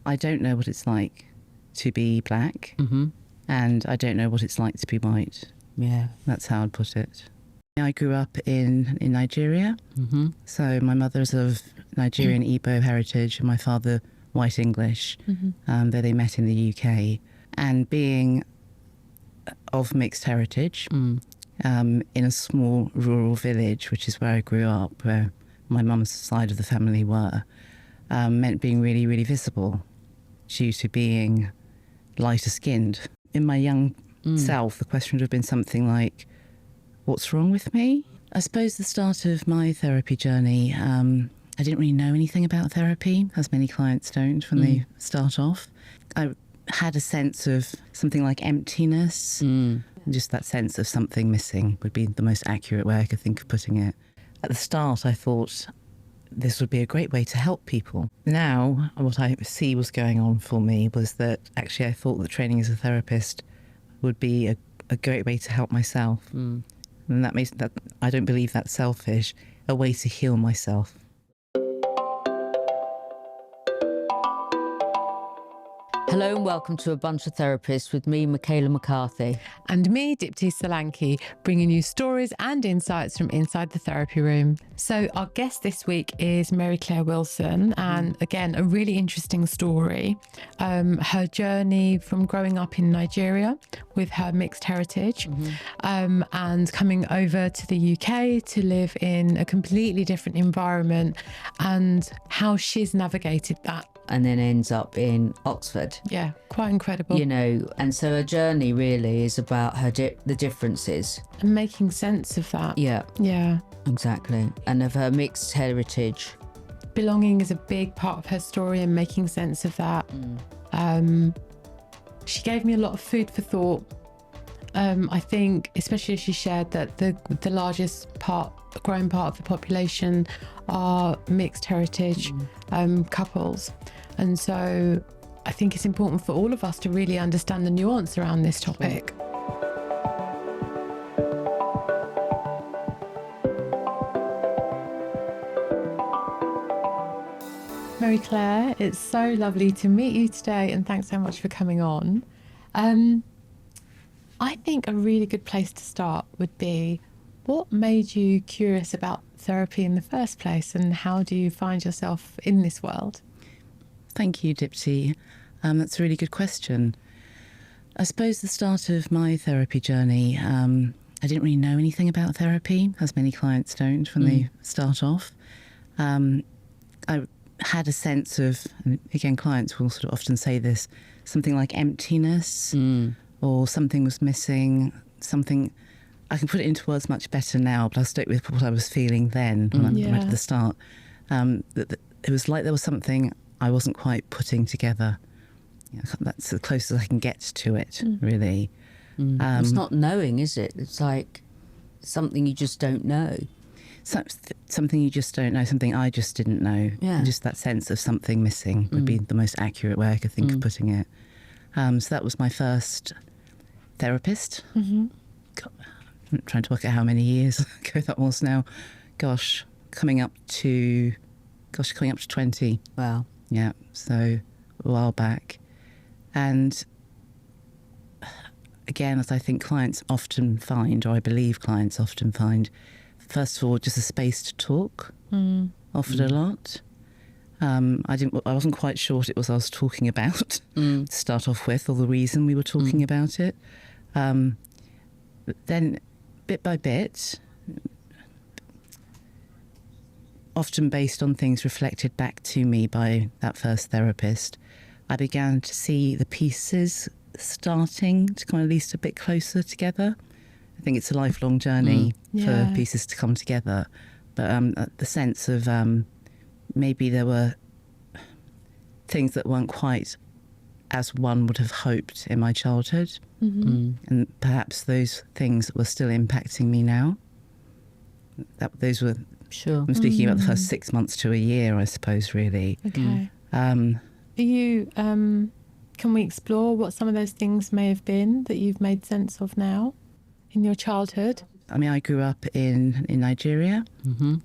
I don't know what it's like to be black, and I don't know what it's like to be white. Yeah. That's how I'd put it. I grew up in Nigeria, so my mother's of Nigerian Igbo heritage and my father white English, though they met in the UK. And being of mixed heritage in a small rural village, which is where I grew up, where my mum's side of the family were, meant being really, really visible due to being lighter skinned. In my young self, the question would have been something like, what's wrong with me? I suppose the start of my therapy journey, I didn't really know anything about therapy, as many clients don't when they start off. I had a sense of something like emptiness, just that sense of something missing would be the most accurate way I could think of putting it. At the start, I thought this would be a great way to help people. Now, what I see was going on for me was that actually I thought that training as a therapist would be a great way to help myself. And that makes that, I don't believe that's selfish, a way to heal myself. Hello and welcome to A Bunch of Therapists with me, Michaela McCarthy. And me, Dipti Solanki, bringing you stories and insights from inside the therapy room. So our guest this week is Mary Claire Wilson, and again, a really interesting story. Her journey from growing up in Nigeria with her mixed heritage and coming over to the UK to live in a completely different environment, and how she's navigated that. And then ends up in Oxford. Yeah, quite incredible. You know, and so her journey really is about her the differences. And making sense of that. Yeah. Yeah. Exactly. And of her mixed heritage. Belonging is a big part of her story and making sense of that. She gave me a lot of food for thought. I think, especially as she shared that the largest growing part of the population are mixed heritage couples. And so I think it's important for all of us to really understand the nuance around this topic. Mary Claire, it's so lovely to meet you today, and thanks so much for coming on. I think a really good place to start would be, what made you curious about therapy in the first place, and how do you find yourself in this world? Thank you, Dipti. That's a really good question. I suppose the start of my therapy journey, I didn't really know anything about therapy, as many clients don't when they start off. I had a sense of, and again, clients will sort of often say this, something like emptiness, or something was missing, something. I can put it into words much better now, but I'll stick with what I was feeling then when I went to the start. That it was like there was something I wasn't quite putting together. That's the closest I can get to it, really. It's not knowing, is it? It's like something you just don't know. Something you just don't know, something I just didn't know. Yeah. Just that sense of something missing would be the most accurate way I could think of putting it. So that was my first therapist. God, I'm trying to work out how many years ago that was now. Coming up to 20. Wow. Yeah, so a while back. And again, as I think clients often find, or I believe clients often find, first of all, just a space to talk offered a lot. I wasn't quite sure what it was I was talking about to start off with, or the reason we were talking about it. But then, bit by bit, often based on things reflected back to me by that first therapist, I began to see the pieces starting to come at least a bit closer together. I think it's a lifelong journey for pieces to come together. But the sense of maybe there were things that weren't quite as one would have hoped in my childhood. And perhaps those things were still impacting me now. Those were... Sure. I'm speaking about the first 6 months to a year, I suppose, really. Okay. Are you... can we explore what some of those things may have been that you've made sense of now in your childhood? I mean, I grew up in Nigeria.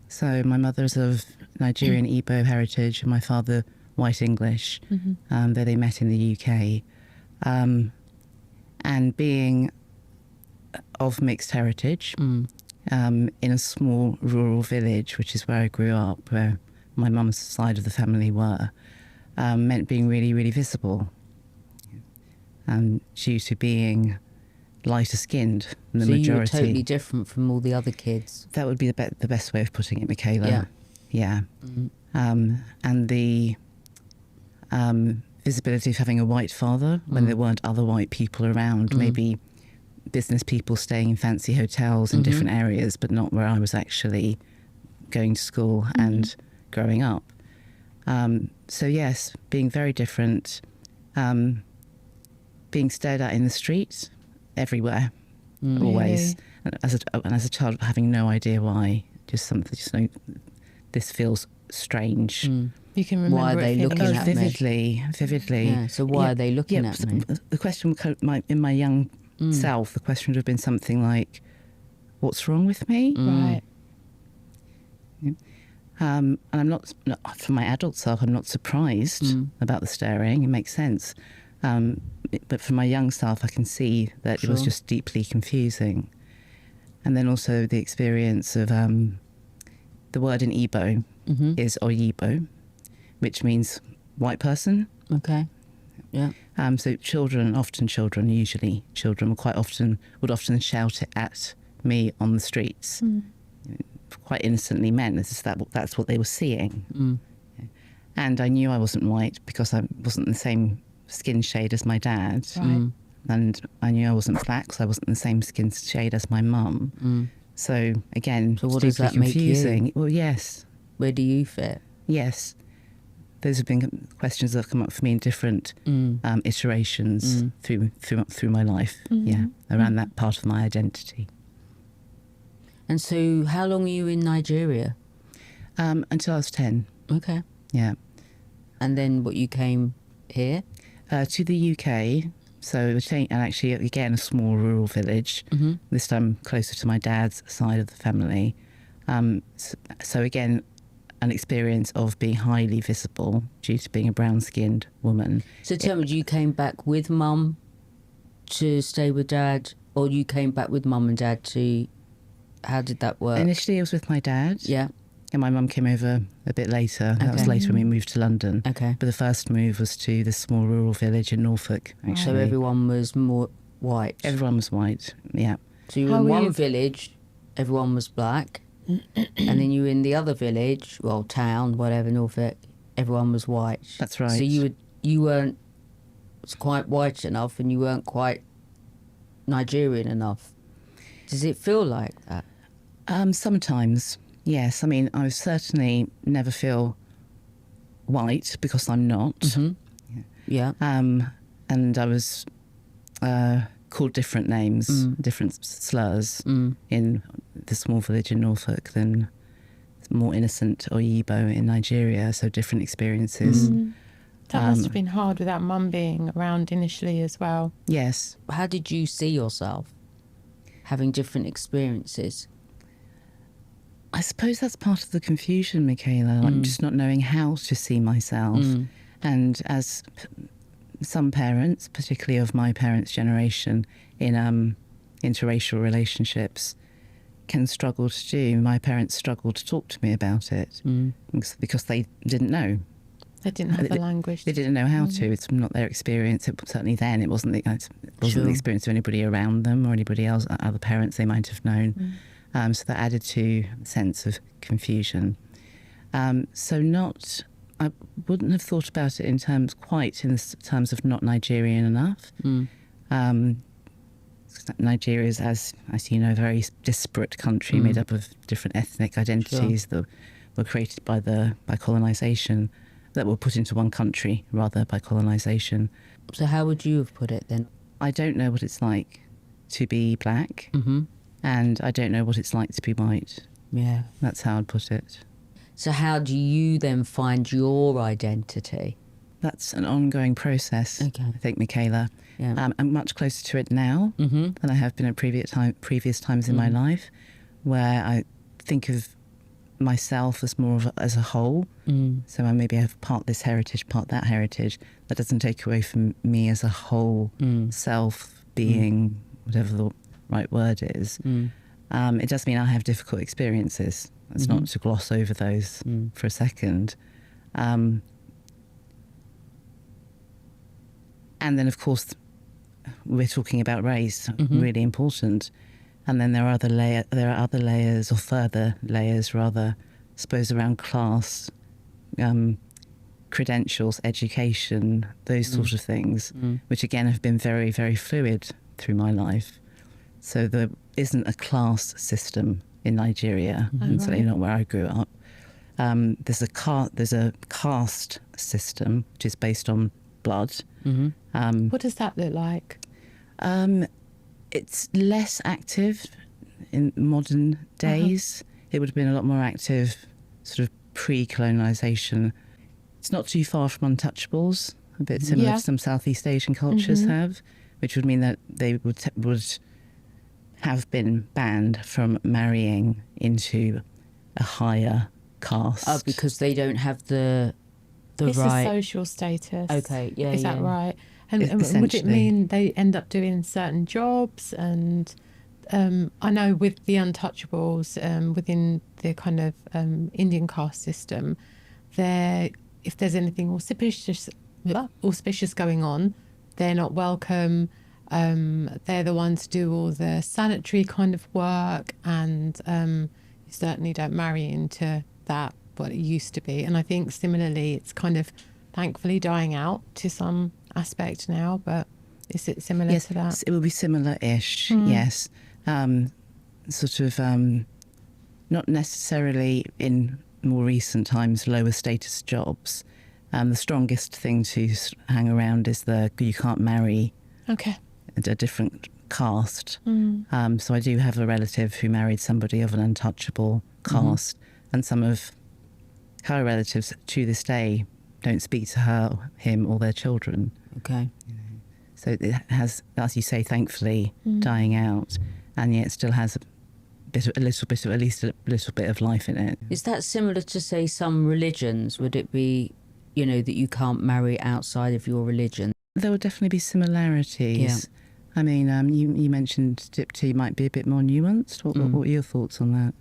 So my mother's of Nigerian Igbo heritage and my father white English, though they met in the UK. And being of mixed heritage, in a small rural village, which is where I grew up, where my mum's side of the family were, meant being really, really visible. Due to being lighter skinned than the majority. So you were totally different from all the other kids. That would be the best way of putting it, Michaela. Yeah. Yeah. And the visibility of having a white father when there weren't other white people around, maybe business people staying in fancy hotels in different areas, but not where I was actually going to school and growing up. So yes, being very different, being stared at in the street, everywhere, always. And as a child, having no idea why, just know, this feels strange. You can remember Why are they looking at me? Vividly. Yeah, so why are they looking at me? The question, in my young self, the question would have been something like, what's wrong with me? Right. And I'm not, for my adult self, I'm not surprised about the staring. It makes sense. But for my young self, I can see that it was just deeply confusing. And then also the experience of the word in Igbo is Oyibo, which means white person. Okay. Yeah. So usually children would often shout it at me on the streets, quite innocently meant. That's what they were seeing. And I knew I wasn't white because I wasn't the same skin shade as my dad. Right. And I knew I wasn't black because I wasn't the same skin shade as my mum. So again, So what does that confusing. make you? Well, yes. Where do you fit? Yes. Those have been questions that have come up for me in different iterations through my life. Yeah, around that part of my identity. And so how long were you in Nigeria? Until I was 10. Okay. Yeah. And then you came here? To the UK. So, and actually, again, a small rural village. This time closer to my dad's side of the family. So again, an experience of being highly visible due to being a brown-skinned woman. So tell me, you came back with mum to stay with dad, or you came back with mum and dad to... How did that work? Initially, I was with my dad. Yeah. And my mum came over a bit later. That was later when we moved to London. Okay. But the first move was to this small rural village in Norfolk, actually. So everyone was more white? Everyone was white, yeah. So you were in one village, everyone was black, and then you were in the other village, well, town, whatever, Norfolk, everyone was white. That's right. So you weren't quite white enough and you weren't quite Nigerian enough. Does it feel like that? Sometimes, yes. I mean, I certainly never feel white because I'm not. Yeah. And I was called different names, different slurs in the small village in Norfolk than more innocent Oyibo in Nigeria, so different experiences. That must have been hard without mum being around initially as well. Yes. How did you see yourself having different experiences? I suppose that's part of the confusion, Michaela, like just not knowing how to see myself. And as some parents, particularly of my parents' generation, in interracial relationships, can struggle to do. My parents struggled to talk to me about it because they didn't know. They didn't have the language. They didn't know how to. It's not their experience. Certainly then, it wasn't the experience of anybody around them or anybody else, other parents they might have known. So that added to a sense of confusion. I wouldn't have thought about it in terms of not Nigerian enough. Nigeria is, as you know, a very disparate country made up of different ethnic identities that were created by colonisation, that were put into one country rather by colonisation. So how would you have put it then? I don't know what it's like to be black, and I don't know what it's like to be white. Yeah. That's how I'd put it. So how do you then find your identity? That's an ongoing process, Okay. I think, Michaela. Yeah. I'm much closer to it now than I have been at previous times in my life, where I think of myself as more of as a whole. So I maybe have part this heritage, part that heritage. That doesn't take away from me as a whole self being, whatever the right word is. It does mean I have difficult experiences. It's not to gloss over those for a second. And then, of course, we're talking about race, really important. And then there are other layers, or further layers rather, I suppose, around class, credentials, education, those sort of things, which again have been very, very fluid through my life. So there isn't a class system in Nigeria, and certainly not where I grew up. There's a caste system, which is based on blood. What does that look like? It's less active in modern days. It would have been a lot more active sort of pre-colonisation. It's not too far from untouchables, a bit similar to some Southeast Asian cultures have, which would mean that they would have been banned from marrying into a higher caste. Oh, because they don't have the It's right... a social status. Okay, yeah, Is that right? And would it mean they end up doing certain jobs? And I know with the untouchables within the kind of Indian caste system, if there's anything auspicious going on, they're not welcome. They're the ones who do all the sanitary kind of work, and you certainly don't marry into that, what it used to be. And I think similarly, it's kind of thankfully dying out to some aspect now, but is it similar to that? Yes, it will be similar-ish, yes. Sort of not necessarily in more recent times lower status jobs. The strongest thing to hang around is you can't marry a different caste. So I do have a relative who married somebody of an untouchable caste, and some of her relatives to this day don't speak to him or their children. Okay. So it has, as you say, thankfully dying out, and yet still has at least a little bit of life in it. Is that similar to, say, some religions? Would it be, that you can't marry outside of your religion? There would definitely be similarities. Yeah. I mean, you mentioned Dipti might be a bit more nuanced. What are your thoughts on that?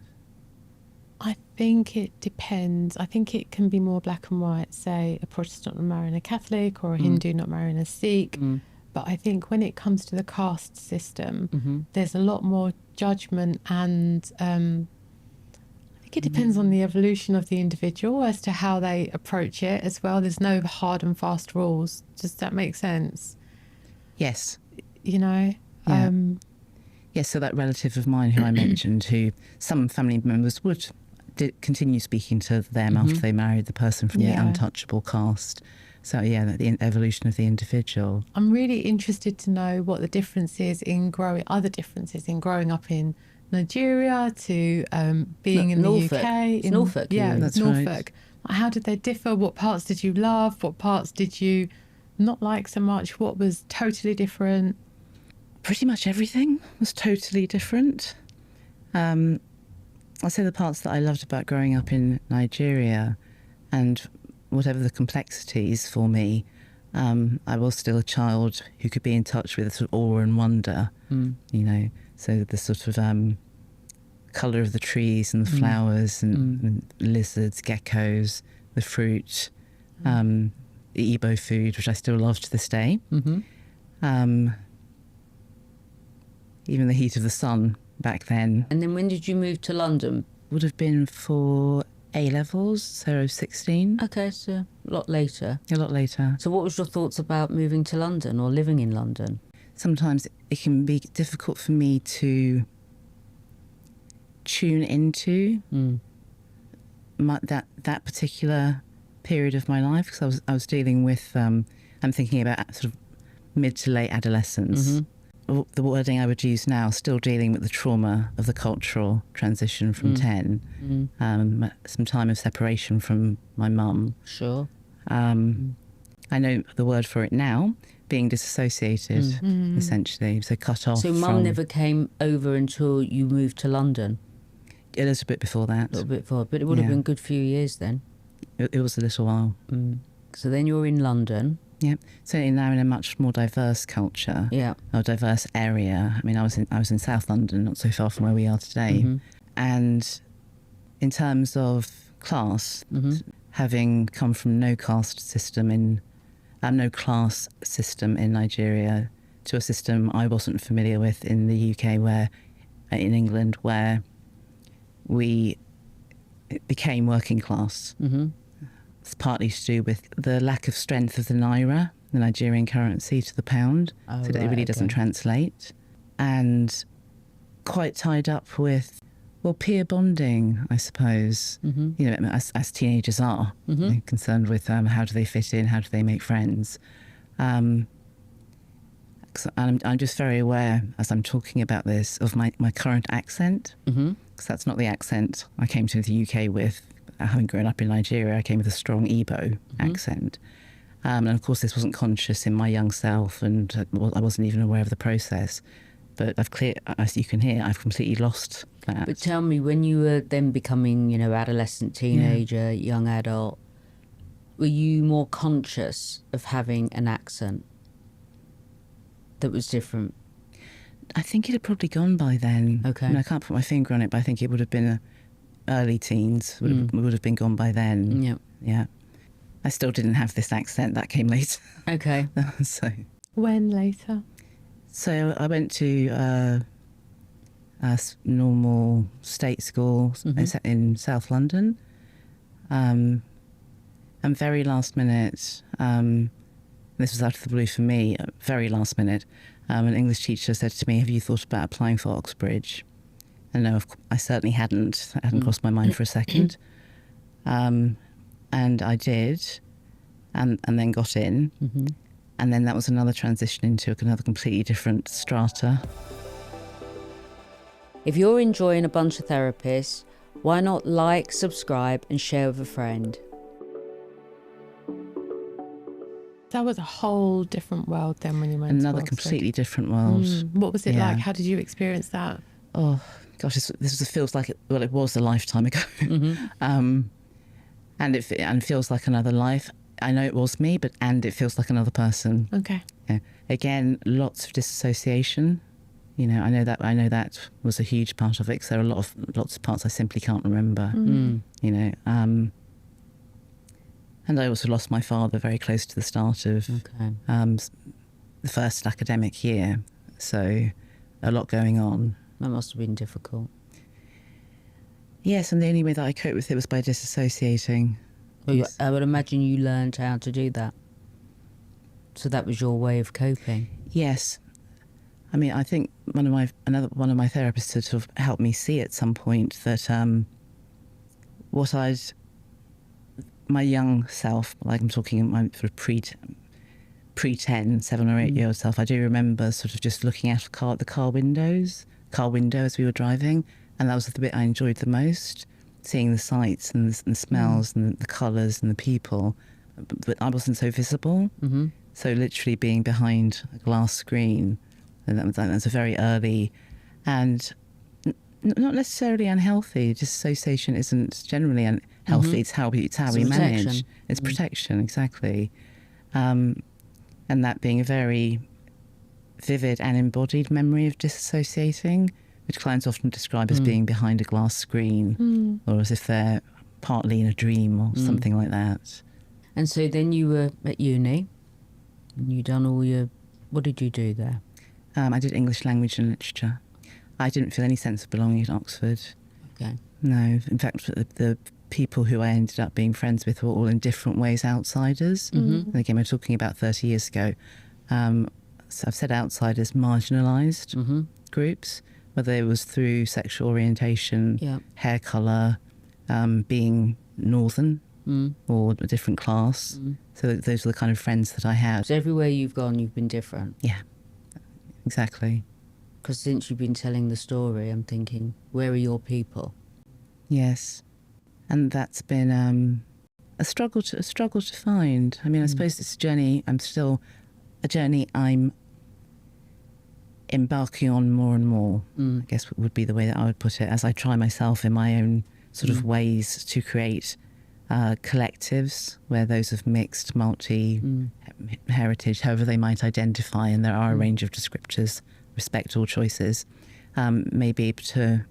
I think it depends. I think it can be more black and white, say a Protestant not marrying a Catholic or a Hindu not marrying a Sikh. But I think when it comes to the caste system, there's a lot more judgment, and I think it depends on the evolution of the individual as to how they approach it as well. There's no hard and fast rules. Does that make sense? Yes. Yeah. Yes, so that relative of mine who I mentioned, who some family members would continue speaking to them after they married the person from the untouchable caste. So, the evolution of the individual. I'm really interested to know what the difference is in growing up in Nigeria to being in Norfolk. the UK. It's Norfolk. Yeah, that's Norfolk. right. How did they differ? What parts did you love? What parts did you not like so much? What was totally different? Pretty much everything was totally different. I'll say the parts that I loved about growing up in Nigeria, and whatever the complexities for me, I was still a child who could be in touch with sort of awe and wonder, so the sort of colour of the trees and the flowers and lizards, geckos, the fruit, the Igbo food, which I still love to this day. Even the heat of the sun back then. And then when did you move to London? Would have been for A-levels, so 16. Okay, so a lot later. A lot later. So what was your thoughts about moving to London or living in London? Sometimes it can be difficult for me to tune into that particular period of my life, because I was dealing with, I'm thinking about sort of mid to late adolescence. The wording I would use now, still dealing with the trauma of the cultural transition from 10, some time of separation from my mum. Sure. I know the word for it now, being disassociated, essentially, so cut off. So mum never came over until you moved to London? A little bit before that. A little bit before, but it would have been a good few years then. It was a little while. So then you're in London. Yeah, certainly now in a much more diverse culture. Yeah. Or diverse area. I mean, I was in South London, not so far from where we are today. And in terms of class, having come from no class system in Nigeria to a system I wasn't familiar with in the UK, in England, where we became working class. It's partly to do with the lack of strength of the naira, the Nigerian currency, to the pound, so that it really doesn't translate, and quite tied up with, well, peer bonding, I suppose. You know, as teenagers are, concerned with how do they fit in, how do they make friends. And I'm just very aware, as I'm talking about this, of my current accent, because that's not the accent I came to the UK with. Having grown up in Nigeria, I came with a strong Igbo accent. And of course, this wasn't conscious in my young self, and I wasn't even aware of the process. But as you can hear, I've completely lost that. But tell me, when you were then becoming, adolescent, teenager, young adult, were you more conscious of having an accent that was different? I think it had probably gone by then. Okay. I can't put my finger on it, but I think it would have been early teens. Would have been gone by then. Yeah. Yeah. I still didn't have this accent. That came later. Okay. When later? So I went to a normal state school in South London. And very last minute, this was out of the blue for me, very last minute, an English teacher said to me, "Have you thought about applying for Oxbridge?" And no, I certainly hadn't. That hadn't crossed my mind for a second. And I did, and then got in. And then that was another transition into another completely different strata. If you're enjoying A Bunch of Therapists, why not like, subscribe and share with a friend? That was a whole different world then when you went Another to Oxford. completely different world. What was it like? How did you experience that? Oh, gosh, feels like, it was a lifetime ago. And it feels like another life. I know it was me, and it feels like another person. Okay. Yeah. Again, lots of disassociation. I know that was a huge part of it, because there are lots of parts I simply can't remember. And I also lost my father very close to the start of the first academic year. So a lot going on. That must have been difficult. Yes, and the only way that I coped with it was by disassociating. Well, I would imagine you learned how to do that. So that was your way of coping. Yes. I mean, I think one of my therapists had sort of helped me see at some point that my young self, like I'm talking my sort of pre-10, 7 or 8 year old self, I do remember sort of just looking out of the car window as we were driving, and that was the bit I enjoyed the most, seeing the sights and the smells and the colours and the people, but I wasn't so visible. So literally being behind a glass screen, and that was a very early, and not necessarily unhealthy. Dissociation isn't generally unhealthy. It's how we manage. It's protection, exactly. And that being a very vivid and embodied memory of disassociating, which clients often describe as being behind a glass screen, or as if they're partly in a dream or something like that. And so then you were at uni, and you done all your... What did you do there? I did English language and literature. I didn't feel any sense of belonging at Oxford. Okay. No, in fact, the people who I ended up being friends with were all in different ways outsiders. And again, we're talking about 30 years ago. So I've said outsiders, marginalised groups, whether it was through sexual orientation, hair colour, being northern or a different class. So those are the kind of friends that I had. So everywhere you've gone, you've been different. Yeah, exactly. Because since you've been telling the story, I'm thinking, where are your people? Yes, and that's been a struggle to find. I mean, I suppose it's a journey. I'm still a journey I'm embarking on more and more, I guess would be the way that I would put it, as I try myself in my own sort of ways to create collectives where those of mixed, multi-heritage, however they might identify, and there are a range of descriptors, respect all choices, may be able to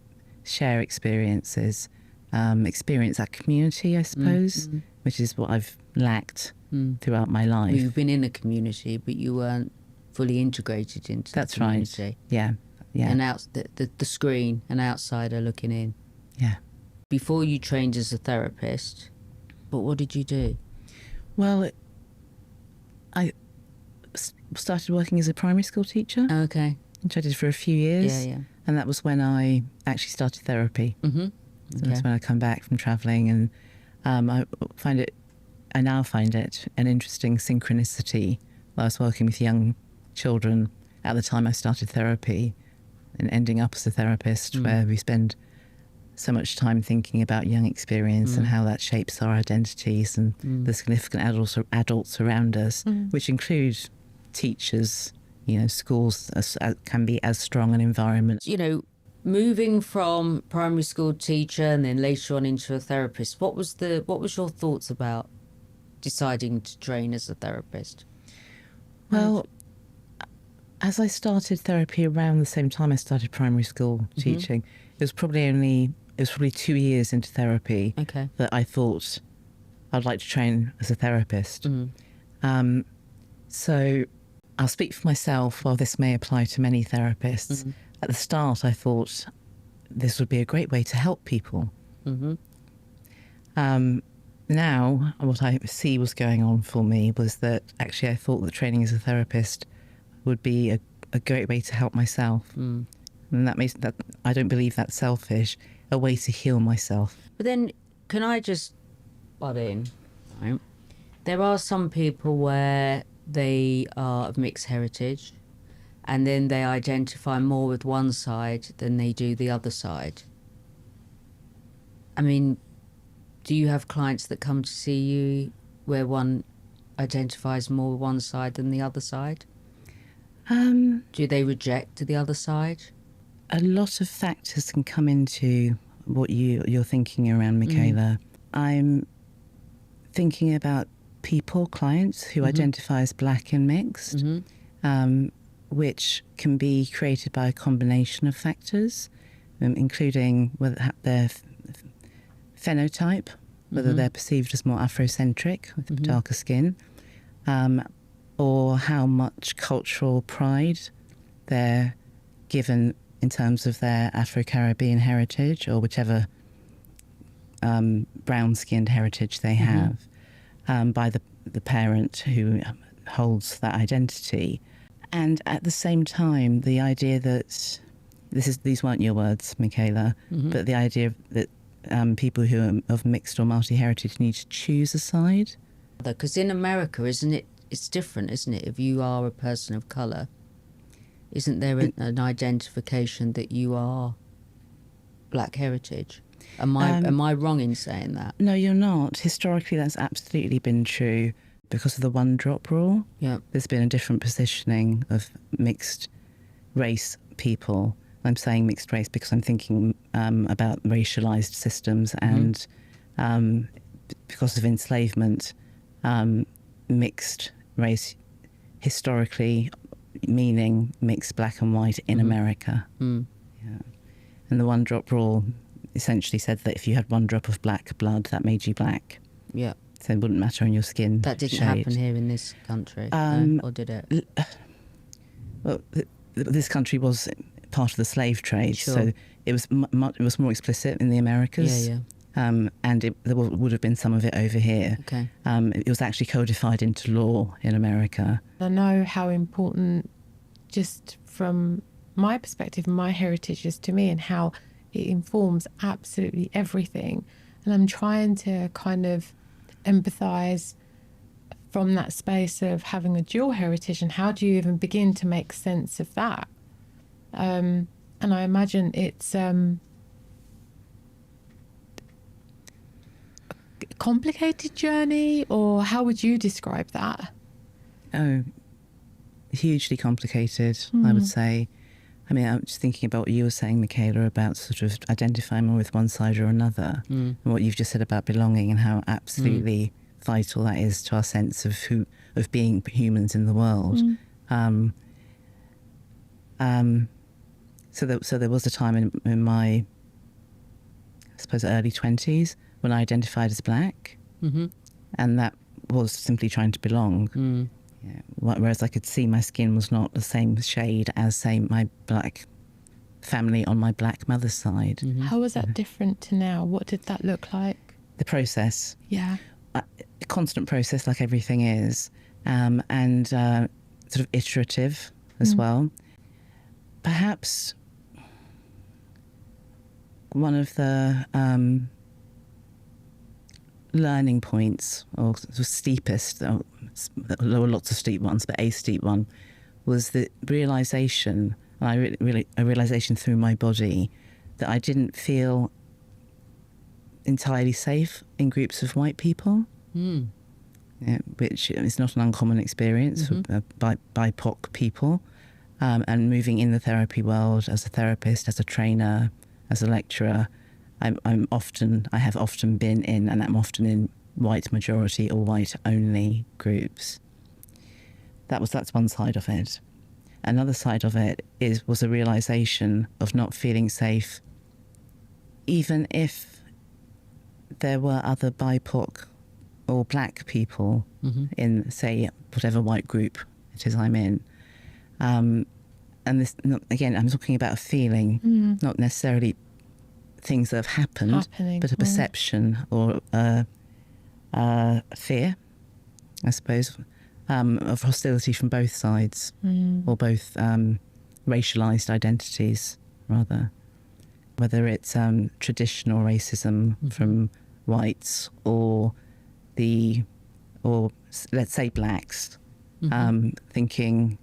share experiences, experience that community, I suppose, which is what I've lacked throughout my life. Well, you've been in a community, but you weren't fully integrated into the community. Right. Yeah. And out the screen, an outsider looking in. Yeah. Before you trained as a therapist, but what did you do? Well, I started working as a primary school teacher, Okay. which I did for a few years. Yeah. And that was when I actually started therapy. Mm-hmm. So that's when I come back from travelling, and I now find it an interesting synchronicity. I was working with young children at the time I started therapy, and ending up as a therapist, where we spend so much time thinking about young experience and how that shapes our identities and the significant adults around us, which include teachers. Schools can be as strong an environment. Moving from primary school teacher and then later on into a therapist, what was your thoughts about deciding to train as a therapist? Well, as I started therapy around the same time I started primary school teaching, it was probably 2 years into therapy that I thought I'd like to train as a therapist. So I'll speak for myself, while this may apply to many therapists. At the start, I thought this would be a great way to help people. Now, what I see was going on for me was that actually I thought that training as a therapist would be a great way to help myself. And that makes that, I don't believe that's selfish, a way to heal myself. But then, can I just butt in? Right. There are some people where they are of mixed heritage, and then they identify more with one side than they do the other side. I mean, do you have clients that come to see you where one identifies more with one side than the other side? Do they reject the other side? A lot of factors can come into what you're thinking around, Michaela. I'm thinking about clients who identify as black and mixed, which can be created by a combination of factors, including whether their phenotype, whether they're perceived as more Afrocentric with darker skin, or how much cultural pride they're given in terms of their Afro-Caribbean heritage, or whichever brown-skinned heritage they have, by the parent who holds that identity. And at the same time, the idea that these weren't your words, Michaela, but the idea that people who are of mixed or multi-heritage need to choose a side. Because in America, it's different, isn't it? If you are a person of colour, isn't there an identification that you are black heritage? Am I wrong in saying that? No, you're not. Historically, that's absolutely been true. Because of the one-drop rule, there's been a different positioning of mixed race people. I'm saying mixed race because I'm thinking about racialized systems, and because of enslavement, mixed race historically meaning mixed black and white in America. And the one-drop rule essentially said that if you had one drop of black blood, that made you black. Yeah. So it wouldn't matter on your skin That didn't shade. happen here in this country, no? Or did it? Well, this country was part of the slave trade, Sure. so it was more explicit in the Americas. And there would have been some of it over here. Okay. It was actually codified into law in America. I know how important, just from my perspective, my heritage is to me, and how it informs absolutely everything. And I'm trying to kind of empathise from that space of having a dual heritage, and how do you even begin to make sense of that? And I imagine it's a complicated journey, or how would you describe that? Oh, hugely complicated, I would say. I mean, I'm just thinking about what you were saying, Michaela, about sort of identifying more with one side or another, and what you've just said about belonging and how absolutely vital that is to our sense of being humans in the world. So there was a time in my, I suppose, early 20s when I identified as black, and that was simply trying to belong. Yeah. Whereas I could see my skin was not the same shade as, say, my black family on my black mother's side. How was that different to now? What did that look like? The process. Yeah. A constant process, like everything is, and sort of iterative as well. Perhaps one of the learning points, or sort of steepest, there were lots of steep ones, but a steep one was the realisation, and a realisation through my body, that I didn't feel entirely safe in groups of white people, which is not an uncommon experience for BIPOC people. And moving in the therapy world as a therapist, as a trainer, as a lecturer, I have often been in, and I'm often in, white majority or white only groups. That's one side of it. Another side of it was a realisation of not feeling safe, even if there were other BIPOC or black people in, say, whatever white group it is I'm in. And this, again, I'm talking about a feeling, not necessarily things that have happened, but a perception or a fear, I suppose, of hostility from both sides, or both racialised identities, rather. Whether it's traditional racism from whites or let's say blacks, thinking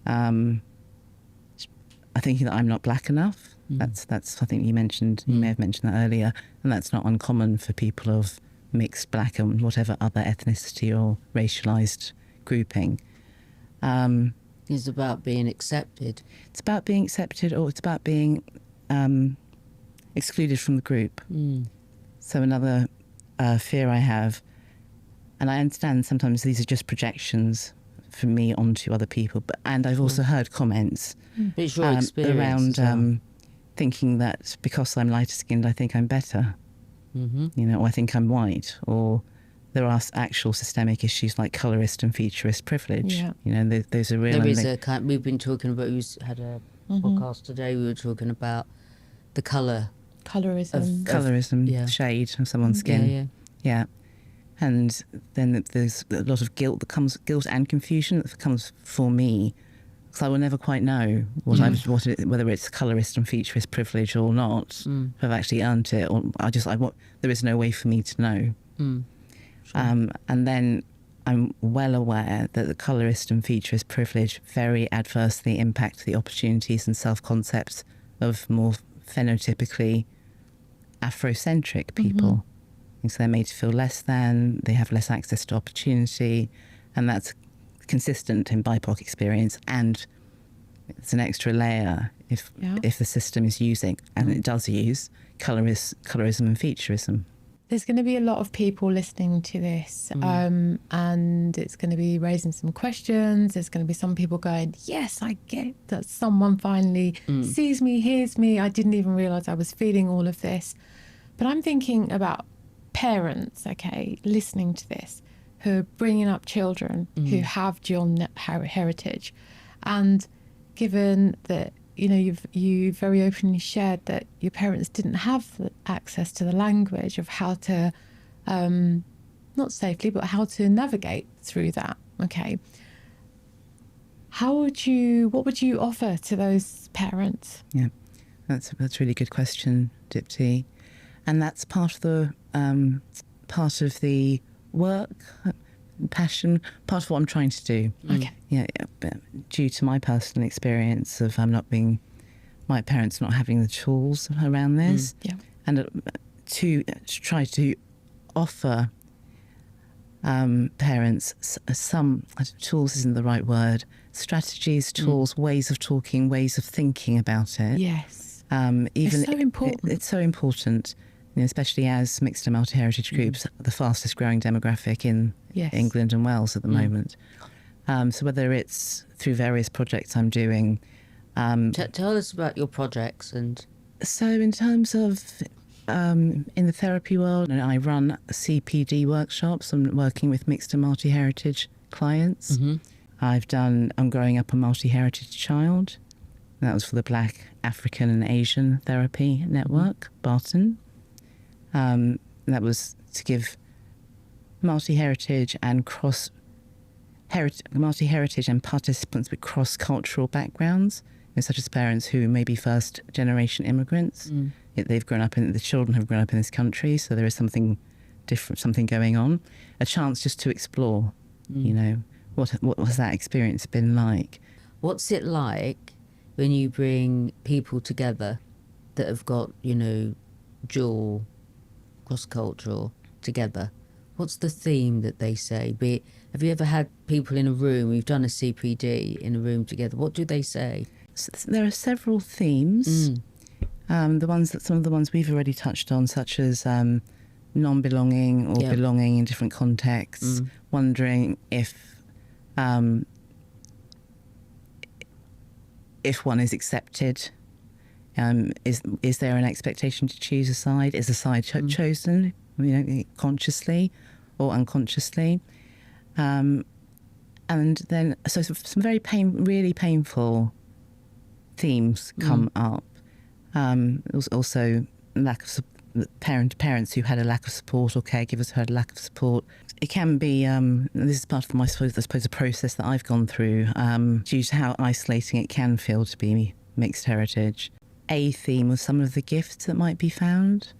that I'm not black enough. That's I think you may have mentioned that earlier, and that's not uncommon for people of mixed black and whatever other ethnicity or racialized grouping. It's about being accepted. It's about being accepted, or it's about being excluded from the group. So another fear I have, and I understand sometimes these are just projections from me onto other people, and I've also heard comments around thinking that because I'm lighter skinned, I think I'm better, or I think I'm white, or there are actual systemic issues like colorist and featurist privilege. Those are real. There is we've been talking about, we had a podcast today, we were talking about the colorism, shade of someone's skin. And then there's a lot of guilt and confusion that comes for me, because I will never quite know whether it's colourist and featurist privilege or not, if I've actually earned it, or there is no way for me to know. And then I'm well aware that the colourist and featurist privilege very adversely impact the opportunities and self-concepts of more phenotypically Afrocentric people. So they're made to feel less than, they have less access to opportunity, and that's consistent in BIPOC experience, and it's an extra layer if the system is using, and it does use, colorism and featurism. There's going to be a lot of people listening to this, and it's going to be raising some questions. There's going to be some people going, yes, I get that someone finally sees me, hears me. I didn't even realise I was feeling all of this. But I'm thinking about parents, listening to this, who are bringing up children who have dual heritage, and given that you very openly shared that your parents didn't have the access to the language of how to not safely, but how to navigate through that. What would you offer to those parents? That's a really good question, Dipti. And that's part of the work, passion, part of what I'm trying to do. Due to my personal experience of my parents not having the tools around this, and to try to offer parents some tools isn't the right word, strategies, tools, ways of talking, ways of thinking about it. Yes. Even it's so important. It's so important, especially as mixed and multi-heritage groups, the fastest growing demographic in England and Wales at the moment. So whether it's through various projects I'm doing. Tell us about your projects. And so in terms of in the therapy world, I run CPD workshops. I'm working with mixed and multi-heritage clients. I'm growing up a multi-heritage child. That was for the Black, African and Asian Therapy Network, Barton. That was to give multi-heritage and multi-heritage and participants with cross-cultural backgrounds, such as parents who may be first-generation immigrants. The children have grown up in this country, so there is something different, something going on. A chance just to explore, what has that experience been like? What's it like when you bring people together that have got, dual, cross-cultural together? What's the theme that they say? Have you ever had people in a room, we've done a CPD in a room together, what do they say? So there are several themes. Some of the ones we've already touched on, such as non-belonging or belonging in different contexts, wondering if one is accepted. Is there an expectation to choose a side? Is a side chosen, consciously or unconsciously? And then, so some very really painful themes come up. Also, lack of parents who had a lack of support, or caregivers who had a lack of support. It can be, this is part of I suppose a process that I've gone through, due to how isolating it can feel to be mixed heritage. A theme of some of the gifts that might be found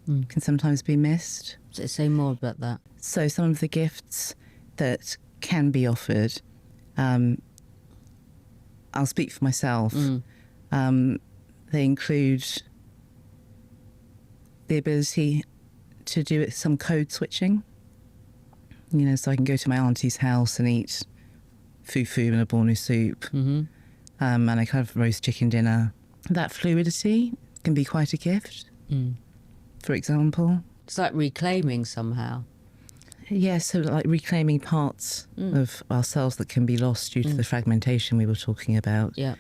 can sometimes be missed. So say more about that. So some of the gifts that can be offered, I'll speak for myself. They include the ability to do some code switching. So I can go to my auntie's house and eat fufu and a bornu soup, and I kind of roast chicken dinner. That fluidity can be quite a gift, for example. It's like reclaiming somehow. Yeah, so like reclaiming parts of ourselves that can be lost due to the fragmentation we were talking about. Yeah.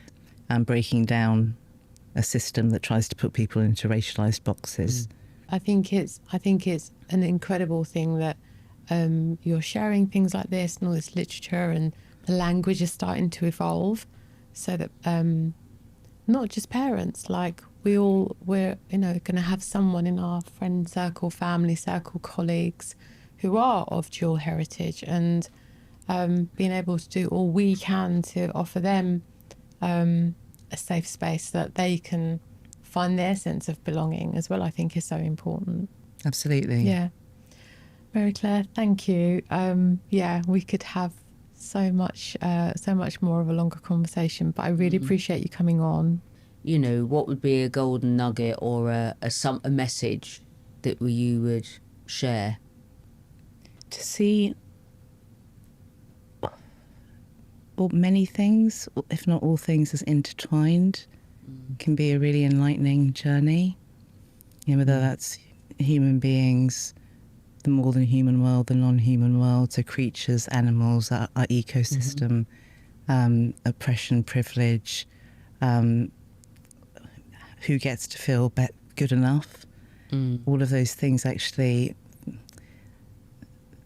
And breaking down a system that tries to put people into racialized boxes. I think it's an incredible thing that you're sharing things like this and all this literature, and the language is starting to evolve, so that not just parents, like we're going to have someone in our friend circle, family circle, colleagues who are of dual heritage, and being able to do all we can to offer them a safe space that they can find their sense of belonging as well, I think is so important. Absolutely. Yeah. Mary Claire, thank you. We could have so much more of a longer conversation, but I really appreciate you coming on. What would be a golden nugget or a message that you would share? To see many things, if not all things, as intertwined can be a really enlightening journey. Whether that's human beings, the more than human world, the non-human world, so creatures, animals, our ecosystem, oppression, privilege, who gets to feel good enough. All of those things actually,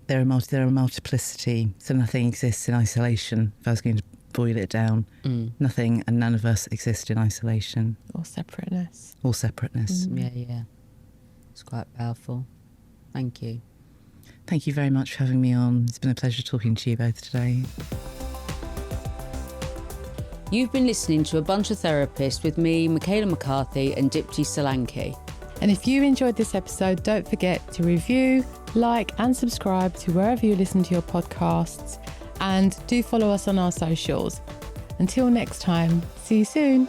there are multiplicity, so nothing exists in isolation. If I was going to boil it down, nothing and none of us exist in isolation. Or separateness. Yeah. It's quite powerful. Thank you. Thank you very much for having me on. It's been a pleasure talking to you both today. You've been listening to A Bunch of Therapists with me, Michaela McCarthy, and Dipti Solanki. And if you enjoyed this episode, don't forget to review, like and subscribe to wherever you listen to your podcasts, and do follow us on our socials. Until next time, see you soon.